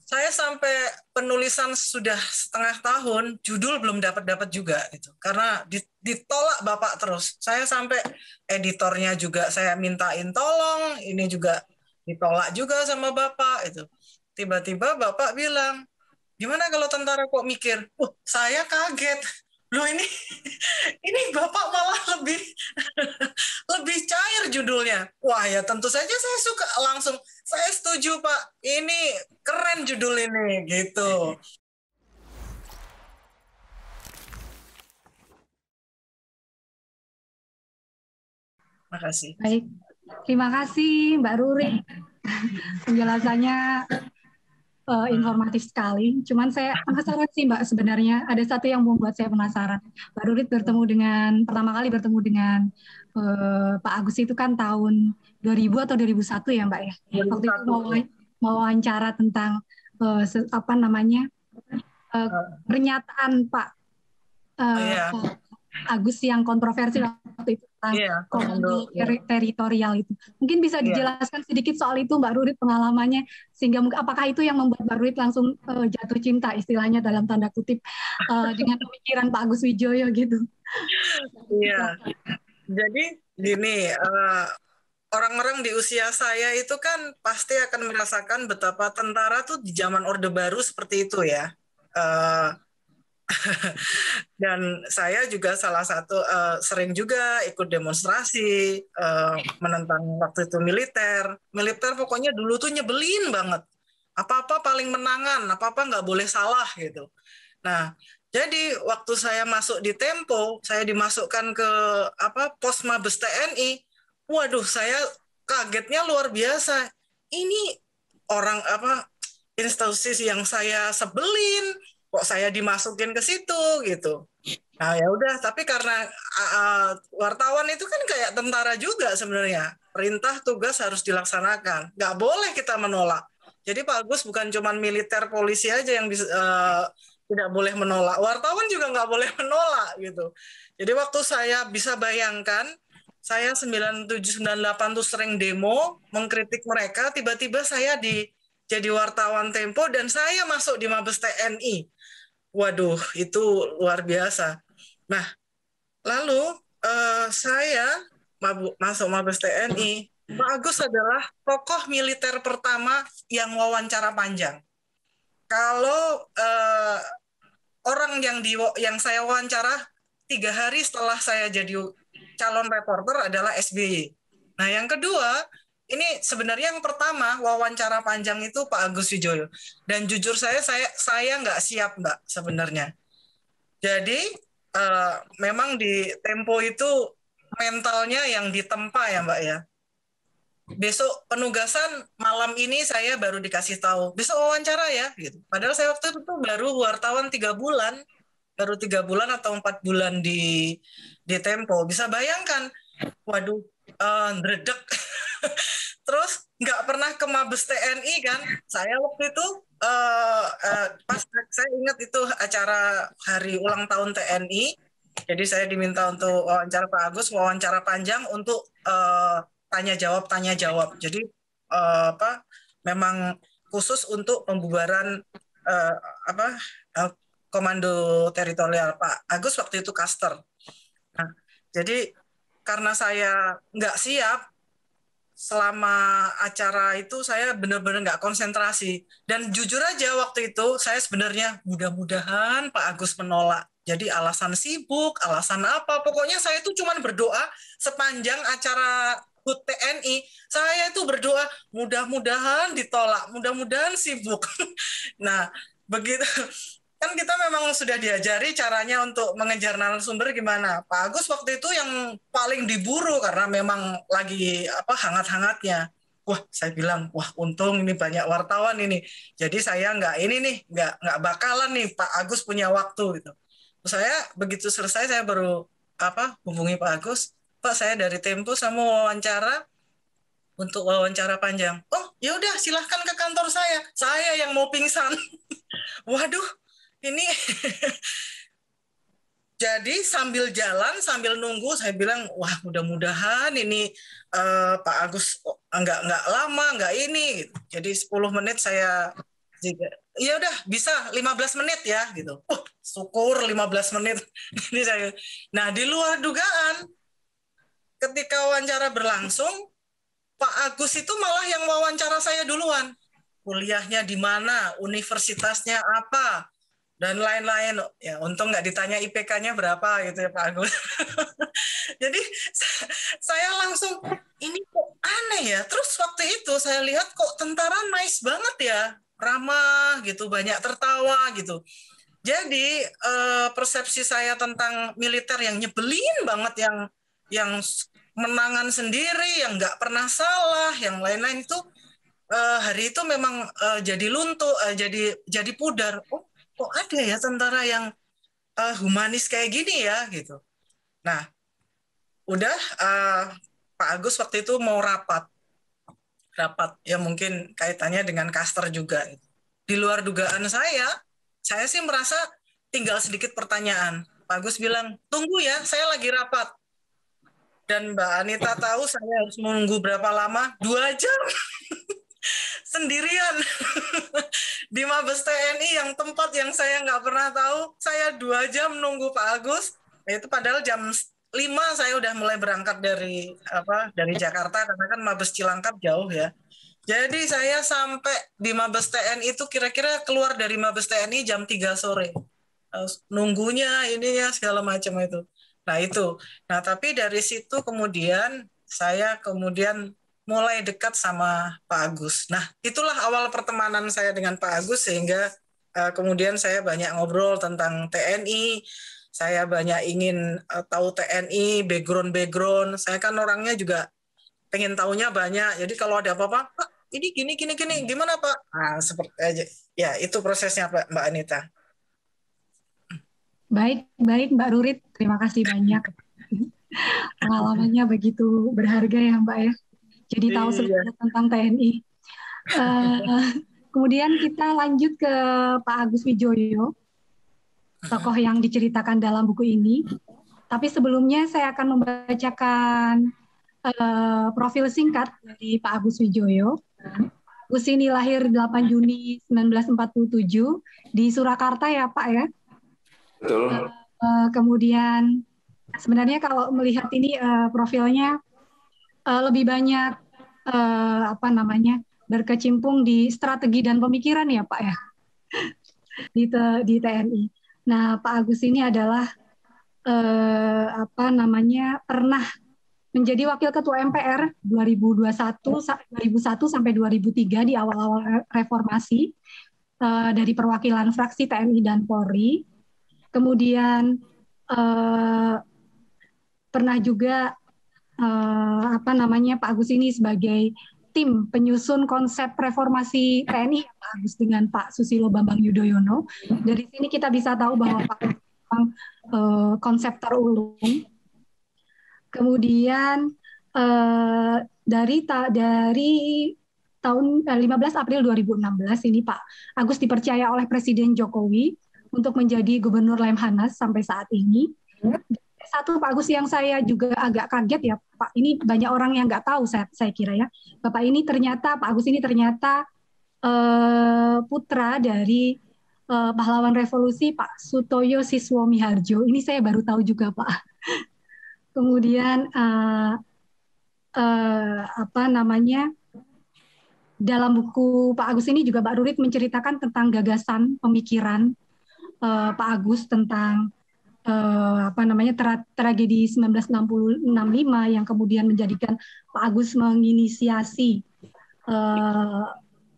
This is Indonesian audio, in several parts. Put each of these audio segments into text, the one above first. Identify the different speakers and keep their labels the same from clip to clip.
Speaker 1: Saya sampai penulisan sudah setengah tahun, judul belum dapat juga itu. Karena ditolak Bapak terus. Saya sampai editornya juga saya mintain tolong, ini juga ditolak juga sama Bapak itu. Tiba-tiba Bapak bilang, gimana kalau tentara kok mikir? Saya kaget. Loh ini Bapak malah lebih lebih cair judulnya. Wah ya tentu saja saya suka langsung. Saya setuju Pak. Ini keren judul ini gitu. Makasih.
Speaker 2: Baik, terima kasih Mbak Ruri. Penjelasannya informatif sekali. Cuman saya penasaran sih Mbak, sebenarnya ada satu yang membuat saya penasaran. Mbak Rurit pertama kali bertemu dengan Pak Agus itu kan tahun 2000 atau 2001 ya Mbak ya.
Speaker 1: 2001.
Speaker 2: Waktu itu mau wawancara tentang apa namanya pernyataan Pak Agus yang kontroversi waktu itu tentang komando teritorial itu. Mungkin bisa dijelaskan sedikit soal itu Mbak Rurit, pengalamannya, sehingga apakah itu yang membuat Mbak Rurit langsung jatuh cinta istilahnya dalam tanda kutip dengan pemikiran Pak Agus Wijoyo gitu.
Speaker 1: Iya. Jadi gini, orang-orang di usia saya itu kan pasti akan merasakan betapa tentara tuh di zaman Orde Baru seperti itu ya. Dan saya juga salah satu sering juga ikut demonstrasi menentang waktu itu militer pokoknya dulu tuh nyebelin banget, apa-apa paling menangan, apa-apa nggak boleh salah gitu. Nah jadi waktu saya masuk di Tempo, saya dimasukkan ke pos Mabes TNI, waduh saya kagetnya luar biasa. Ini orang institusi yang saya sebelin kok saya dimasukin ke situ gitu. Nah ya udah, tapi karena wartawan itu kan kayak tentara juga sebenarnya, perintah tugas harus dilaksanakan, nggak boleh kita menolak. Jadi Pak Agus bukan cuma militer polisi aja yang bisa, tidak boleh menolak, wartawan juga nggak boleh menolak gitu. Jadi waktu saya bisa bayangkan, saya 97-98 tuh sering demo mengkritik mereka, tiba-tiba saya jadi wartawan Tempo dan saya masuk di Mabes TNI. Waduh, itu luar biasa. Nah, lalu saya masuk Mabes TNI. Pak Agus adalah tokoh militer pertama yang wawancara panjang. Kalau orang yang saya wawancara 3 hari setelah saya jadi calon reporter adalah SBY. Nah, yang kedua, ini sebenarnya yang pertama wawancara panjang itu Pak Agus Wijoyo. Dan jujur saya nggak siap Mbak sebenarnya. Jadi memang di Tempo itu mentalnya yang ditempa ya Mbak ya. Besok penugasan malam ini saya baru dikasih tahu. Besok wawancara ya gitu. Padahal saya waktu itu tuh baru wartawan 3 bulan. Baru 3 bulan atau 4 bulan di Tempo. Bisa bayangkan, waduh, ndredeg. Terus nggak pernah ke Mabes TNI kan. Saya waktu itu pas saya ingat itu acara hari ulang tahun TNI. Jadi saya diminta untuk wawancara Pak Agus, wawancara panjang untuk tanya jawab. Jadi memang khusus untuk pembubaran komando teritorial. Pak Agus waktu itu Kaster. Nah, jadi karena saya nggak siap, selama acara itu saya benar-benar nggak konsentrasi. Dan jujur aja waktu itu saya sebenarnya mudah-mudahan Pak Agus menolak. Jadi alasan sibuk, alasan apa, pokoknya saya itu cuma berdoa sepanjang acara HUT TNI. Saya itu berdoa mudah-mudahan ditolak, mudah-mudahan sibuk. Nah, begitu kan kita memang sudah diajari caranya untuk mengejar narasumber gimana. Pak Agus waktu itu yang paling diburu karena memang lagi hangat-hangatnya. Wah, saya bilang, wah untung ini banyak wartawan ini. Jadi saya nggak bakalan nih Pak Agus punya waktu gitu. Terus saya begitu selesai saya baru hubungi Pak Agus. Pak, saya dari Tempo sama wawancara untuk wawancara panjang. Oh, ya udah silahkan ke kantor saya. Saya yang mau pingsan. Waduh, ini jadi sambil jalan sambil nunggu saya bilang wah mudah-mudahan ini Pak Agus nggak lama nggak ini gitu. Jadi 10 menit saya Ya udah bisa 15 menit ya gitu. Syukur 15 menit. Nah, di luar dugaan ketika wawancara berlangsung, Pak Agus itu malah yang wawancara saya duluan. Kuliahnya di mana, universitasnya apa, dan lain-lain. Ya, untung nggak ditanya IPK-nya berapa gitu ya Pak Agus. Jadi saya langsung, ini kok aneh ya. Terus waktu itu saya lihat kok tentara nice banget ya, ramah gitu, banyak tertawa gitu. Jadi persepsi saya tentang militer yang nyebelin banget, yang menangan sendiri, yang nggak pernah salah, yang lain-lain itu hari itu memang jadi luntur, jadi pudar. Oh, kok ada ya tentara yang humanis kayak gini ya gitu. Nah, udah Pak Agus waktu itu mau rapat ya mungkin kaitannya dengan Kaster juga. Di luar dugaan saya sih merasa tinggal sedikit pertanyaan. Pak Agus bilang, tunggu ya, saya lagi rapat. Dan Mbak Anita tahu saya harus menunggu berapa lama? 2 jam. Sendirian. Di Mabes TNI yang tempat yang saya nggak pernah tahu, saya 2 jam nunggu Pak Agus. Itu padahal jam 5 saya udah mulai berangkat dari Jakarta, karena kan Mabes Cilangkap jauh ya. Jadi saya sampai di Mabes TNI itu kira-kira keluar dari Mabes TNI jam 3 sore. Nunggunya, ininya, segala macam itu. Nah itu. Nah tapi dari situ kemudian saya mulai dekat sama Pak Agus. Nah itulah awal pertemanan saya dengan Pak Agus, sehingga kemudian saya banyak ngobrol tentang TNI. Saya banyak ingin tahu TNI, background. Saya kan orangnya juga pengen tahunya banyak. Jadi kalau ada apa-apa, Pak, ini gini, gimana Pak? Nah, seperti aja. Ya, itu prosesnya Mbak Anita.
Speaker 2: Baik Mbak Rurit, terima kasih banyak. Pengalamannya begitu berharga ya Mbak ya. Jadi tahu sedikit tentang TNI. Kemudian kita lanjut ke Pak Agus Wijoyo, tokoh yang diceritakan dalam buku ini. Tapi sebelumnya saya akan membacakan profil singkat dari Pak Agus Wijoyo. Agus ini lahir 8 Juni 1947 di Surakarta ya Pak ya.
Speaker 3: Betul.
Speaker 2: Kemudian sebenarnya kalau melihat ini profilnya lebih banyak berkecimpung di strategi dan pemikiran ya Pak ya di TNI. Nah Pak Agus ini adalah pernah menjadi Wakil Ketua MPR 2001 sampai 2003 di awal-awal reformasi dari perwakilan fraksi TNI dan Polri. Kemudian pernah juga Pak Agus ini sebagai tim penyusun konsep reformasi TNI Pak Agus dengan Pak Susilo Bambang Yudhoyono. Dari sini kita bisa tahu bahwa Pak Agus memang konseptor ulung. Kemudian dari tahun 15 April 2016 ini Pak Agus dipercaya oleh Presiden Jokowi untuk menjadi Gubernur Lemhanas sampai saat ini. Satu Pak Agus yang saya juga agak kaget ya Pak, ini banyak orang yang nggak tahu saya kira ya. Pak Agus ini ternyata putra dari pahlawan revolusi Pak Sutoyo Siswo Miharjo. Ini saya baru tahu juga Pak. Kemudian dalam buku Pak Agus ini juga Mbak Rurit menceritakan tentang gagasan pemikiran Pak Agus tentang tragedi 1965 yang kemudian menjadikan Pak Agus menginisiasi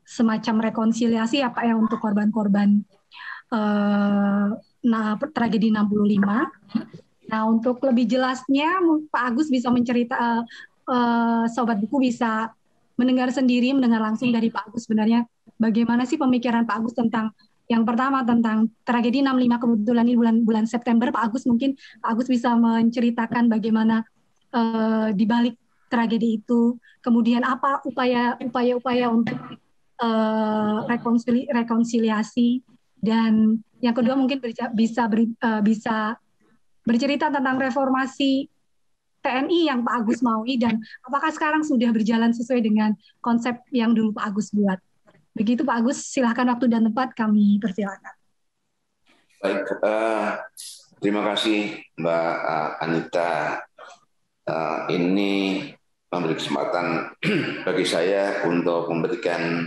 Speaker 2: semacam rekonsiliasi ya Pak ya untuk korban-korban tragedi 65. Nah, untuk lebih jelasnya Pak Agus bisa Sobat Buku bisa mendengar langsung dari Pak Agus sebenarnya bagaimana sih pemikiran Pak Agus tentang yang pertama tentang tragedi 65, kebetulan ini bulan September Pak Agus bisa menceritakan bagaimana di balik tragedi itu, kemudian apa upaya-upaya untuk rekonsiliasi, dan yang kedua mungkin bisa bercerita tentang reformasi TNI yang Pak Agus maui dan apakah sekarang sudah berjalan sesuai dengan konsep yang dulu Pak Agus buat. Begitu Pak Agus, silahkan waktu dan tempat kami persilakan.
Speaker 3: Baik, terima kasih Mbak Anita. Ini memberi kesempatan bagi saya untuk memberikan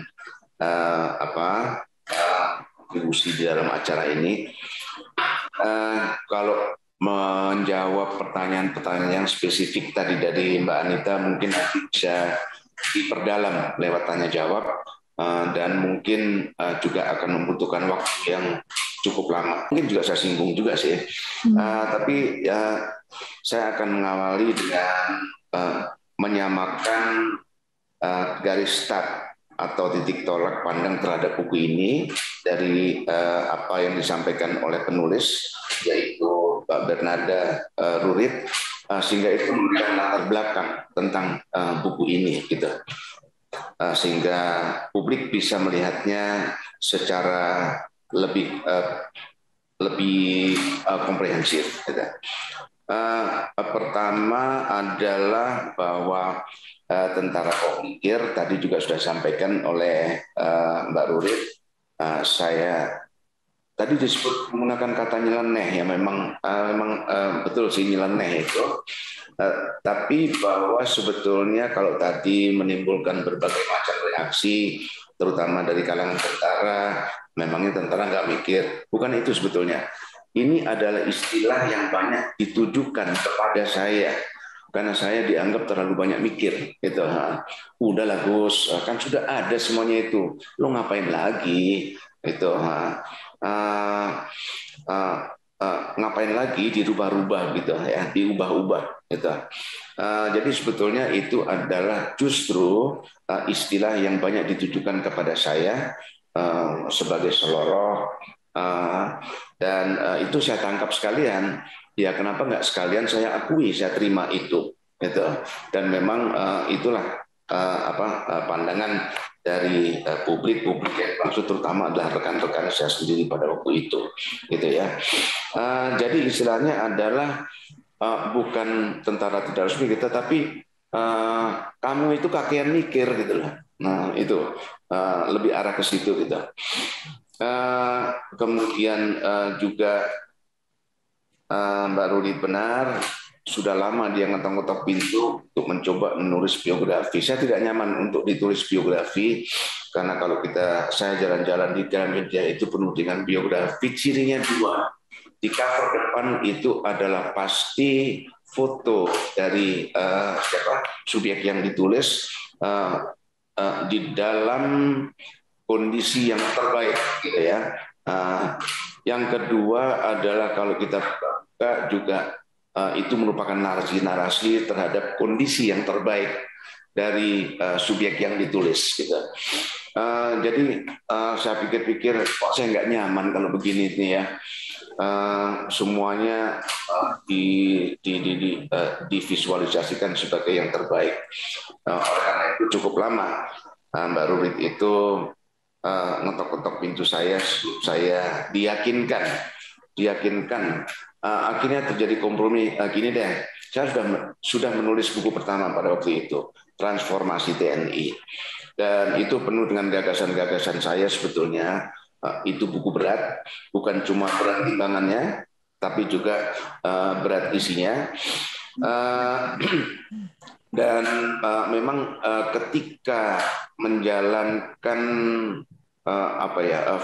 Speaker 3: kontribusi di dalam acara ini. Kalau menjawab pertanyaan-pertanyaan yang spesifik tadi dari Mbak Anita, mungkin nanti bisa diperdalam lewat tanya jawab, dan mungkin juga akan membutuhkan waktu yang cukup lama. Mungkin juga saya singgung juga sih, tapi ya saya akan mengawali dengan menyamakan garis start atau titik tolak pandang terhadap buku ini dari apa yang disampaikan oleh penulis, yaitu Mbak Bernarda Rurit, sehingga itu memberikan latar belakang tentang buku ini, gitu, sehingga publik bisa melihatnya secara lebih komprehensif. Gitu. Pertama adalah bahwa tentara pemikir tadi juga sudah disampaikan oleh Mbak Rurit. Saya tadi disebut menggunakan kata nyeleneh, ya memang betul sih nyeleneh itu. Tapi bahwa sebetulnya kalau tadi menimbulkan berbagai macam reaksi, terutama dari kalangan tentara, memangnya tentara nggak mikir. Bukan itu sebetulnya. Ini adalah istilah yang banyak ditujukan kepada saya. Karena saya dianggap terlalu banyak mikir. Gitu. Udahlah Gus, kan sudah ada semuanya itu. Lo ngapain lagi? Gitu. Ngapain lagi dirubah-rubah gitu ya, diubah-ubah gitu. Jadi sebetulnya itu adalah justru istilah yang banyak ditujukan kepada saya sebagai seloroh, dan itu saya tangkap sekalian. Ya kenapa nggak sekalian saya akui, saya terima itu gitu. Dan memang itulah pandangan dari publik yang maksud terutama adalah rekan-rekan saya sendiri pada waktu itu, gitu ya. Jadi istilahnya adalah bukan tentara tidak resmi kita, tapi kamu itu kakean mikir gitu lah. Nah itu lebih arah ke situ gitu. Kemudian juga Mbak Rudi benar, sudah lama dia ngetok-ngetok pintu untuk mencoba menulis biografi. Saya tidak nyaman untuk ditulis biografi, karena kalau saya jalan-jalan di Gramedia itu penuh dengan biografi. Cirinya dua. Di cover depan itu adalah pasti foto dari subjek yang ditulis di dalam kondisi yang terbaik, gitu ya. Yang kedua adalah kalau kita buka juga itu merupakan narasi-narasi terhadap kondisi yang terbaik dari subjek yang ditulis. Gitu. Jadi saya pikir-pikir, kok saya nggak nyaman kalau begini nih ya. Semuanya divisualisasikan sebagai yang terbaik. Oleh karena itu cukup lama Mbak Rurit itu ngetok-ngetok pintu saya diyakinkan. Akhirnya terjadi kompromi. Gini deh, saya sudah menulis buku pertama pada waktu itu, Transformasi TNI, dan itu penuh dengan gagasan-gagasan saya sebetulnya. Itu buku berat, bukan cuma berat timbangannya, tapi juga berat isinya. Dan memang ketika menjalankan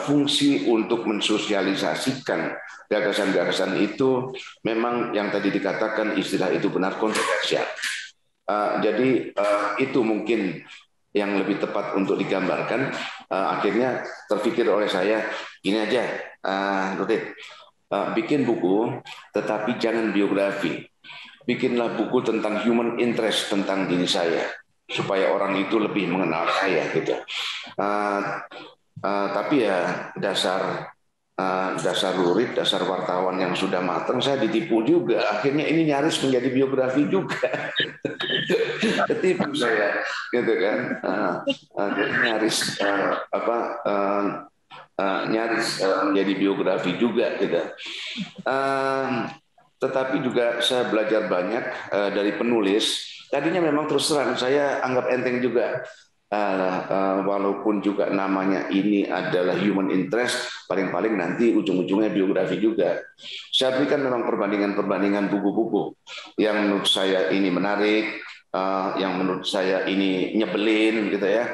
Speaker 3: fungsi untuk mensosialisasikan gagasan-gagasan itu, memang yang tadi dikatakan istilah itu benar kontroversial. Jadi itu mungkin yang lebih tepat untuk digambarkan. Akhirnya terpikir oleh saya, ini aja, Rutit, bikin buku, tetapi jangan biografi. Bikinlah buku tentang human interest, tentang diri saya, supaya orang itu lebih mengenal saya, gitu. Tapi ya dasar Rurit, dasar wartawan yang sudah matang, saya ditipu juga. Akhirnya ini nyaris menjadi biografi juga. Ketipu saya, gitu kan. Nyaris menjadi biografi juga, gitu. Tetapi juga saya belajar banyak dari penulis. Tadinya memang terus terang saya anggap enteng juga. walaupun juga namanya ini adalah human interest, paling-paling nanti ujung-ujungnya biografi juga. Saya berikan memang perbandingan-perbandingan buku-buku yang menurut saya ini menarik, yang menurut saya ini nyebelin gitu ya.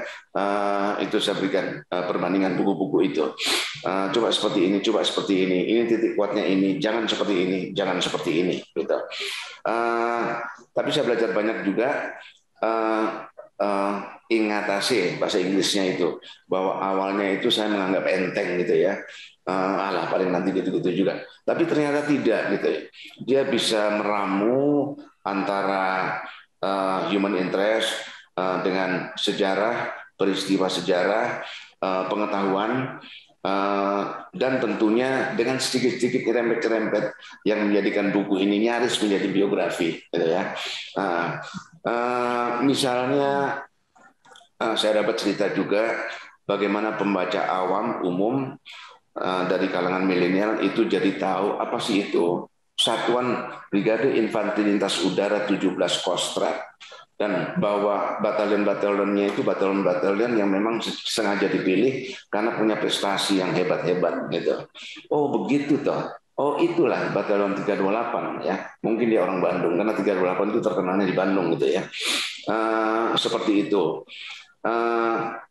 Speaker 3: Itu saya berikan perbandingan buku-buku itu. Coba seperti ini titik kuatnya ini, jangan seperti ini, jangan seperti ini gitu. Tapi saya belajar banyak juga ingatase bahasa Inggrisnya itu, bahwa awalnya itu saya menganggap enteng gitu ya, alah paling nanti gitu-gitu juga, tapi ternyata tidak gitu ya. Dia bisa meramu antara human interest dengan sejarah, peristiwa sejarah, pengetahuan, dan tentunya dengan sedikit-sedikit rempet-rempet yang menjadikan buku ini nyaris menjadi biografi gitu ya. Misalnya saya dapat cerita juga bagaimana pembaca awam umum dari kalangan milenial itu jadi tahu apa sih itu Satuan Brigade Infanteri Lintas Udara 17 Kostrat, dan bahwa batalion-batalionnya itu batalion-batalion yang memang sengaja dipilih karena punya prestasi yang hebat-hebat gitu. Oh begitu toh. Oh itulah Batalion 328 ya. Mungkin dia orang Bandung karena 328 itu terkenalnya di Bandung gitu ya. Seperti itu.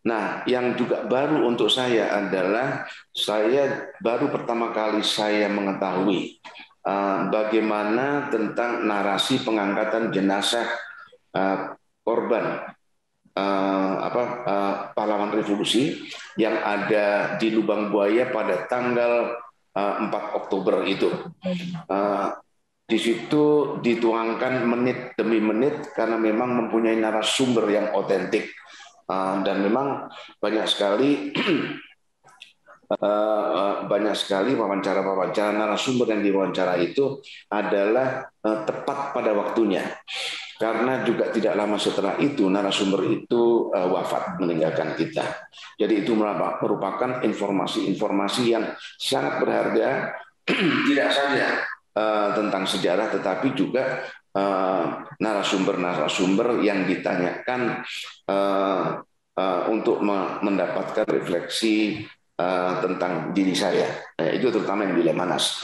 Speaker 3: Nah, yang juga baru untuk saya adalah saya baru pertama kali saya mengetahui bagaimana tentang narasi pengangkatan jenazah korban pahlawan revolusi yang ada di Lubang Buaya pada tanggal 4 Oktober itu. Di situ dituangkan menit demi menit karena memang mempunyai narasumber yang otentik, dan memang banyak sekali wawancara-wawancara narasumber yang diwawancara itu adalah tepat pada waktunya. Karena juga tidak lama setelah itu narasumber itu wafat, meninggalkan kita. Jadi itu merupakan informasi-informasi yang sangat berharga, tidak saja tentang sejarah, tetapi juga narasumber-narasumber yang ditanyakan untuk mendapatkan refleksi tentang diri saya. Itu terutama yang di Lemanas.